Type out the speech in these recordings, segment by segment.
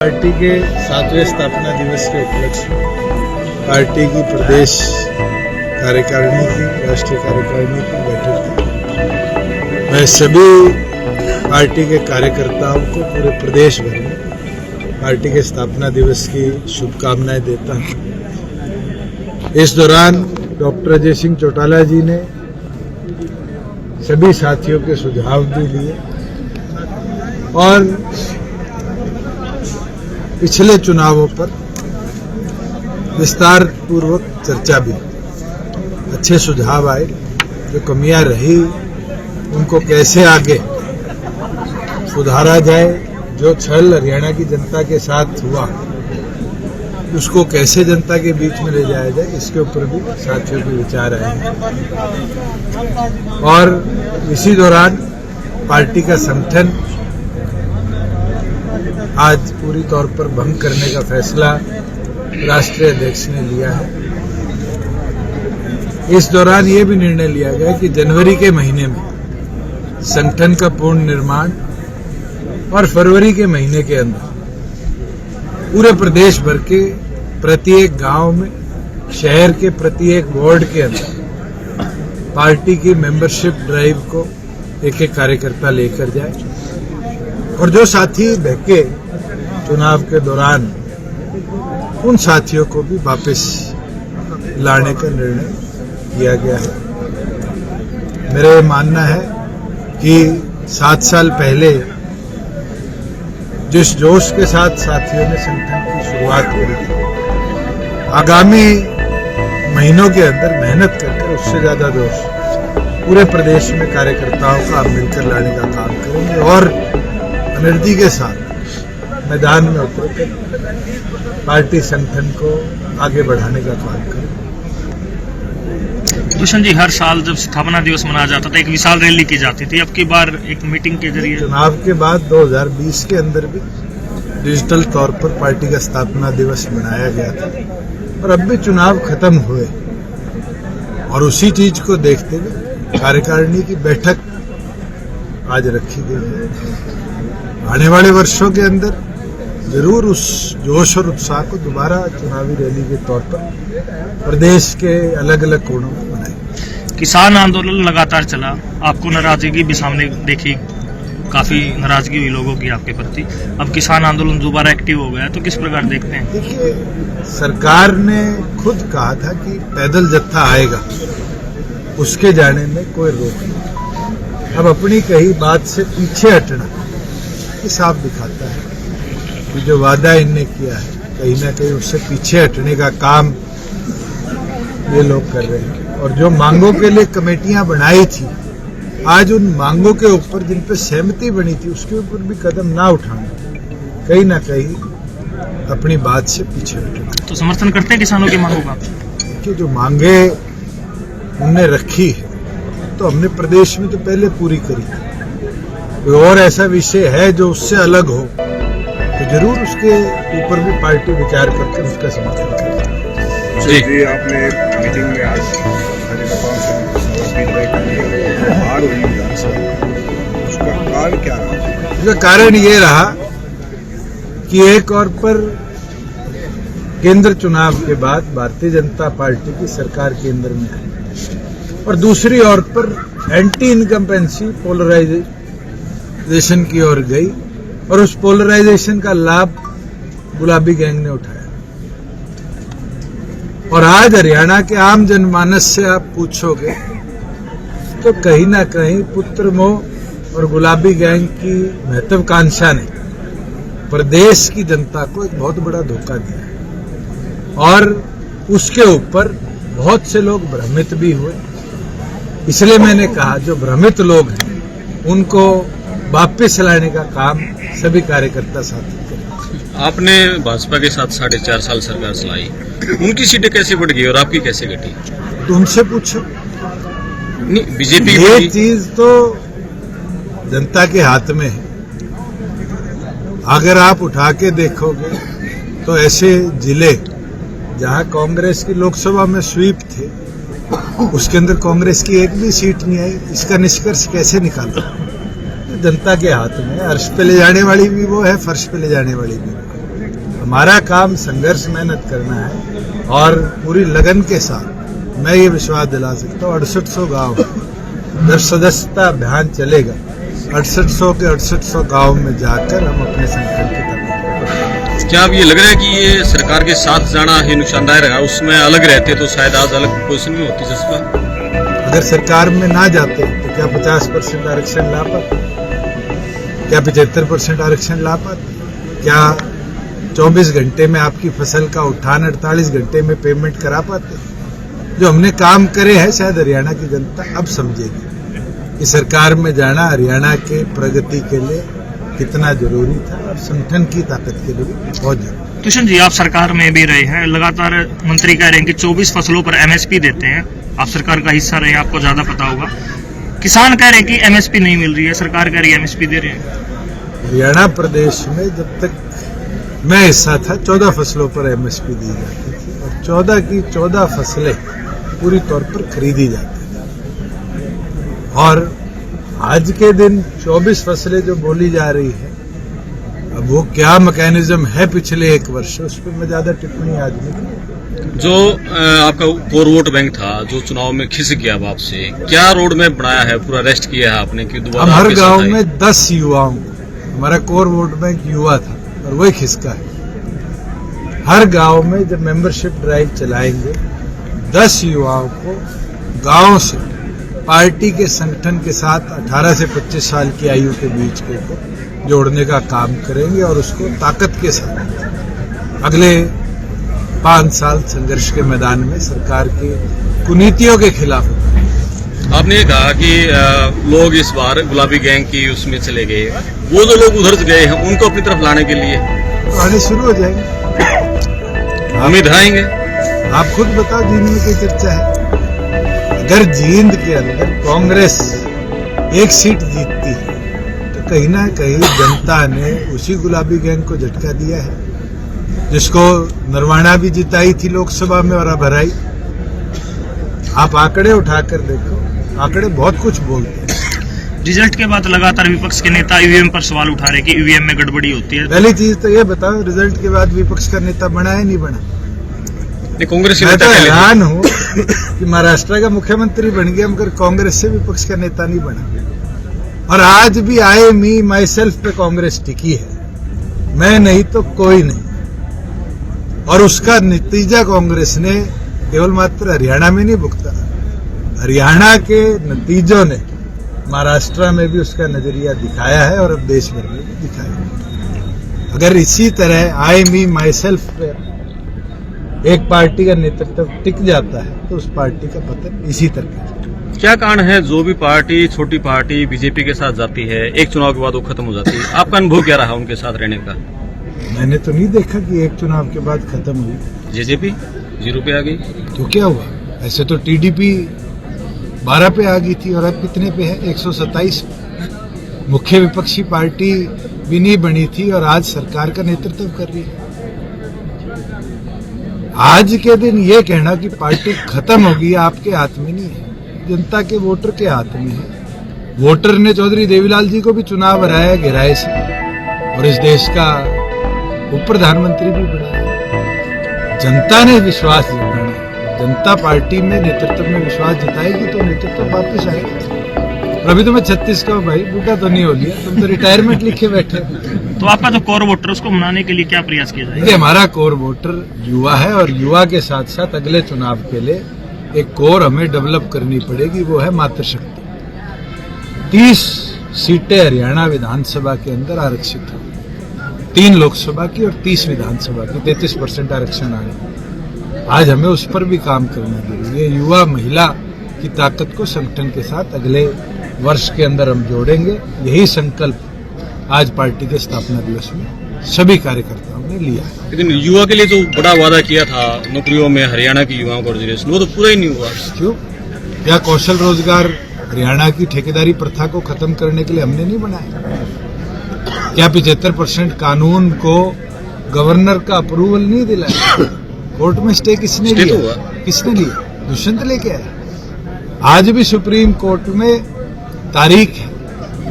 Party के 7वें स्थापना दिवस के उपलक्ष्य में पार्टी की प्रदेश कार्यकारिणी की राष्ट्रीय कार्यकारिणी की बैठक थी। मैं सभी पार्टी के कार्यकर्ताओं को पूरे प्रदेश भर में पार्टी के स्थापना दिवस की शुभकामनाएं देता हूं। इस दौरान डॉक्टर अजय सिंह चौटाला जी ने सभी साथियों के सुझाव भी लिए और पिछले चुनावों पर विस्तार पूर्वक चर्चा भी, अच्छे सुझाव आए। जो कमियां रही उनको कैसे आगे सुधारा जाए, जो छल हरियाणा की जनता के साथ हुआ उसको कैसे जनता के बीच में ले जाया जाए, इसके ऊपर भी साथियों के विचार आए। और इसी दौरान पार्टी का संगठन आज पूरी तौर पर भंग करने का फैसला राष्ट्रीय अध्यक्ष ने लिया है। इस दौरान ये भी निर्णय लिया गया कि जनवरी के महीने में संगठन का पूर्ण निर्माण और फरवरी के महीने के अंदर पूरे प्रदेश भर के प्रत्येक गांव में, शहर के प्रत्येक वार्ड के अंदर पार्टी की मेंबरशिप ड्राइव को एक एक कार्यकर्ता लेकर जाए और जो साथी बहके चुनाव के दौरान उन साथियों को भी वापस लाने का निर्णय किया गया है। मेरा ये मानना है कि 7 साल पहले जिस जोश के साथ साथियों ने संगठन की शुरुआत करी थी, आगामी महीनों के अंदर मेहनत करके उससे ज्यादा जोश पूरे प्रदेश में कार्यकर्ताओं का मिलकर लाने का काम करेंगे और एनर्जी के साथ मैदान में उतरकर पार्टी संगठन को आगे बढ़ाने का काम करें। भूषण जी, हर साल जब स्थापना दिवस मनाया जाता था एक विशाल रैली की जाती थी, अब की बार एक मीटिंग के जरिए चुनाव के बाद 2020 के अंदर भी डिजिटल तौर पर पार्टी का स्थापना दिवस मनाया गया था और अब भी चुनाव खत्म हुए और उसी चीज को देखते हुए कार्यकारिणी की बैठक आज रखी गई है। आने वाले वर्षों के अंदर जरूर उस जोश और उत्साह को दोबारा चुनावी रैली के तौर पर प्रदेश के अलग अलग कोणों में बनाएंगे। किसान आंदोलन लगातार चला, आपको नाराजगी भी सामने देखी, काफी नाराजगी हुई लोगों की आपके प्रति। अब किसान आंदोलन दोबारा एक्टिव हो गया, तो किस प्रकार देखते हैं? देखिए, सरकार ने खुद कहा था कि पैदल जत्था आएगा, उसके जाने में कोई रोक नहीं। अब अपनी कही बात से पीछे हटना ये साफ दिखाता है कि जो वादा इनने किया है कहीं ना कहीं उससे पीछे हटने का काम ये लोग कर रहे हैं। और जो मांगों के लिए कमेटियां बनाई थी, आज उन मांगों के ऊपर जिन पे सहमति बनी थी उसके ऊपर भी कदम ना उठाना, कहीं ना कहीं अपनी बात से पीछे हटना। तो समर्थन करते हैं किसानों की मांगों का? कि जो मांगे उनने रखी है तो हमने प्रदेश में तो पहले पूरी करी। कोई और ऐसा विषय है जो उससे अलग हो तो जरूर उसके ऊपर भी पार्टी विचार करके उसका समर्थन करेगी। जी, आपने मीटिंग में आज उसका कारण क्या रहा? इसका कारण ये रहा कि एक और पर केंद्र चुनाव के बाद भारतीय जनता पार्टी की सरकार केंद्र में आई और दूसरी ओर पर एंटी इनकम्पेंसी पोलराइजेशन की ओर गई और उस पोलराइजेशन का लाभ गुलाबी गैंग ने उठाया। और आज हरियाणा के आम जनमानस से आप पूछोगे तो कहीं ना कहीं पुत्र मोह और गुलाबी गैंग की महत्वाकांक्षा ने प्रदेश की जनता को एक बहुत बड़ा धोखा दिया और उसके ऊपर बहुत से लोग भ्रमित भी हुए। इसलिए मैंने कहा जो भ्रमित लोग हैं उनको वापस लाने का काम सभी कार्यकर्ता साथी करें। आपने भाजपा के साथ 4.5 साल सरकार चलाई, उनकी सीटें कैसे बढ़ गई और आपकी कैसे घटी? तो उनसे पूछो। नहीं, बीजेपी ये चीज तो जनता के हाथ में है। अगर आप उठा के देखोगे तो ऐसे जिले जहां कांग्रेस की लोकसभा में स्वीप थे उसके अंदर कांग्रेस की एक भी सीट नहीं आई। इसका निष्कर्ष कैसे निकाला? जनता के हाथ में। अर्श पे ले जाने वाली भी वो है, फर्श पे ले जाने वाली भी वो है। हमारा काम संघर्ष मेहनत करना है और पूरी लगन के साथ मैं ये विश्वास दिला सकता हूँ 6800 गाँव जब सदस्यता अभियान चलेगा 6800 के 6800 गाँव में जाकर हम अपने संगठन की तरफ। क्या अब ये लग रहा है कि ये सरकार के साथ जाना ही नुकसानदायक रहा, उसमें अलग रहते तो शायद आज अलग पोजीशन में होती जसपा? अगर सरकार में ना जाते तो क्या 50% आरक्षण ला पाते, क्या 75% आरक्षण ला पाते, क्या 24 घंटे में आपकी फसल का उठान 48 घंटे में पेमेंट करा पाते? जो हमने काम करे हैं शायद हरियाणा की जनता अब समझेगी कि सरकार में जाना हरियाणा के प्रगति के लिए कितना जरूरी था और संगठन की ताकत के लिए भी बहुत जरूरी। तुषार जी, आप सरकार में भी रहे हैं, लगातार मंत्री कह रहे हैं कि 24 फसलों पर एमएसपी देते हैं, आप सरकार का हिस्सा रहे, आपको ज्यादा पता होगा। किसान कह रहे हैं कि एमएसपी नहीं मिल रही है, सरकार कह रही है एमएसपी दे रहे हैं। हरियाणा प्रदेश में जब तक मैं हिस्सा था 14 फसलों पर एमएसपी दी जाती थी और 14 की 14 फसलें पूरी तौर पर खरीदी जाती थी और आज के दिन 24 फसलें जो बोली जा रही है, अब वो क्या मैकेनिज्म है पिछले 1 वर्ष, उस पर मैं ज्यादा टिप्पणी आज नहीं करूं। जो आपका कोर वोट बैंक था जो चुनाव में खिसक गया अब आपसे, क्या रोड मैप बनाया है, पूरा रेस्ट किया है आपने कि दोबारा? हम हर आपके साथ गांव आए? में 10 युवाओं को, हमारा कोर वोट बैंक युवा था और वही खिसका है। हर गांव में जब मेंबरशिप ड्राइव चलाएंगे 10 युवाओं को गांव से पार्टी के संगठन के साथ 18 से 25 साल की आयु के बीच के को जोड़ने का काम करेंगे और उसको ताकत के साथ अगले 5 साल संघर्ष के मैदान में सरकार की कुनीतियों के खिलाफ। आपने ये कहा कि लोग इस बार गुलाबी गैंग की उसमें चले गए, वो जो लोग उधर गए हैं उनको अपनी तरफ लाने के लिए तो आने शुरू हो जाएंगे। उम्मीद आएंगे। आप खुद बताओ, जींद में कोई चर्चा है? अगर जींद के अंदर कांग्रेस 1 सीट जीतती है तो कहीं ना कहीं जनता ने उसी गुलाबी गैंग को झटका दिया है जिसको नरवाना भी जिताई थी लोकसभा में और अब हराई। आप आंकड़े उठाकर देखो, आंकड़े बहुत कुछ बोलते हैं। रिजल्ट के बाद लगातार विपक्ष के नेता ईवीएम पर सवाल उठा रहे कि ईवीएम में गड़बड़ी होती है। पहली चीज तो ये बताओ, रिजल्ट के बाद विपक्ष का नेता बना है नहीं बना? कांग्रेस मैं तो हैरान हूँ कि महाराष्ट्र का मुख्यमंत्री बन गया मगर कांग्रेस से विपक्ष का नेता नहीं बना। और आज भी आई मी माई सेल्फ पे कांग्रेस टिकी है, मैं नहीं तो कोई नहीं। और उसका नतीजा कांग्रेस ने केवल मात्र हरियाणा में नहीं भुगता, हरियाणा के नतीजों ने महाराष्ट्र में भी उसका नजरिया दिखाया है और अब देश भर में भी दिखाया। अगर इसी तरह आई मी माई सेल्फ पे एक पार्टी का नेतृत्व टिक जाता है तो उस पार्टी का पतन इसी तरह। क्या कारण है जो भी पार्टी छोटी पार्टी बीजेपी के साथ जाती है एक चुनाव के बाद वो खत्म हो जाती है? आपका अनुभव क्या रहा उनके साथ रहने का? मैंने तो नहीं देखा कि एक चुनाव के बाद खत्म हुई। जेजेपी 0 पे आ गई तो क्या हुआ? ऐसे तो टीडीपी 12 पे आ गई थी और अब कितने पे है? 127। मुख्य विपक्षी पार्टी भी नहीं बनी थी और आज सरकार का नेतृत्व कर रही है। आज के दिन ये कहना कि पार्टी खत्म होगी आपके हाथ में नहीं है, जनता के वोटर के हाथ में है। वोटर ने चौधरी देवीलाल जी को भी चुनाव हराया गहराई से और इस देश का उप प्रधानमंत्री भी बनाया। जनता ने विश्वास जताया, जनता पार्टी में नेतृत्व में विश्वास जताएगी तो नेतृत्व वापस आएगा। अभी तो मैं 36 का हूँ भाई, बूढ़ा तो नहीं हो लिया, तुम तो रिटायरमेंट लिखे बैठे। तो आपका जो कोर वोटर उसको मनाने के लिए क्या प्रयास किया जाएगा? देखिए, हमारा कोर वोटर युवा है और युवा के साथ साथ अगले चुनाव के लिए एक कोर हमें डेवलप करनी पड़ेगी, वो है मातृशक्ति। 30 सीटें हरियाणा विधानसभा के अंदर आरक्षित है, 3 लोकसभा की और 30 विधानसभा की, 33% आरक्षण आने। आज हमें उस पर भी काम करना जरूरी है। युवा महिला की ताकत को संगठन के साथ अगले वर्ष के अंदर हम जोड़ेंगे, यही संकल्प आज पार्टी के स्थापना दिवस में सभी कार्यकर्ताओं ने लिया है। लेकिन युवा के लिए जो बड़ा वादा किया था नौकरियों में हरियाणा के युवाओं को रिजर्वेशन, वो तो पूरा ही नहीं हुआ। क्यों? क्या कौशल रोजगार हरियाणा की ठेकेदारी प्रथा को खत्म करने के लिए हमने नहीं बनाया? क्या 75% कानून को गवर्नर का अप्रूवल नहीं दिलाया? कोर्ट में स्टे किसने लिया? किसने लिया? दुष्यंत लेके आया। आज भी सुप्रीम कोर्ट में तारीख है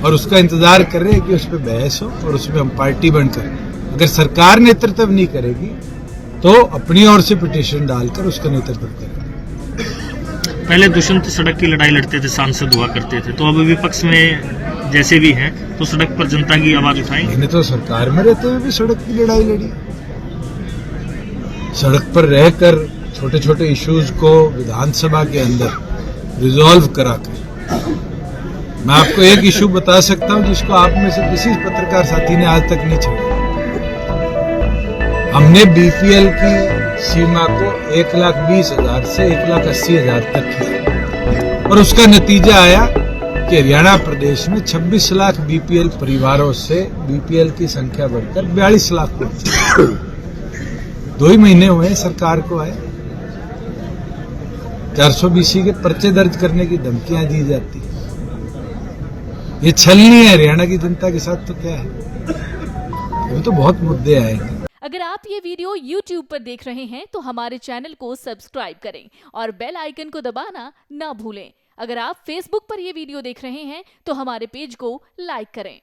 और उसका इंतजार कर रहे हैं कि उस पर बहस हो और उसमें हम पार्टी बनकर अगर सरकार नेतृत्व नहीं करेगी तो अपनी ओर से पिटीशन डालकर उसका नेतृत्व करेगी। पहले दुष्यंत सड़क की लड़ाई लड़ते थे, सांसद हुआ करते थे, तो अब विपक्ष में जैसे भी हैं तो सड़क पर जनता की आवाज उठाएंगे। मैंने तो सरकार में रहते हुए भी सड़क की लड़ाई लड़ी, सड़क पर रहकर छोटे छोटे इश्यूज को विधानसभा के अंदर रिजॉल्व कराकर। मैं आपको एक इशू बता सकता हूं जिसको आप में से किसी पत्रकार साथी ने आज तक नहीं छेड़ा। हमने बीपीएल की सीमा को 1,20,000 से 1,80,000 तक किया और उसका नतीजा आया कि हरियाणा प्रदेश में 26 लाख बीपीएल परिवारों से बीपीएल की संख्या बढ़कर 42 लाख पहुंची। 2 ही महीने हुए सरकार को आए। 420 के पर्चे दर्ज करने की धमकियां दी जाती, ये छलनी है हरियाणा की जनता के साथ। तो क्या है, ये तो बहुत मुद्दे आएंगे। अगर आप ये वीडियो YouTube पर देख रहे हैं तो हमारे चैनल को सब्सक्राइब करें और बेल आइकन को दबाना ना भूलें। अगर आप Facebook पर ये वीडियो देख रहे हैं तो हमारे पेज को लाइक करें।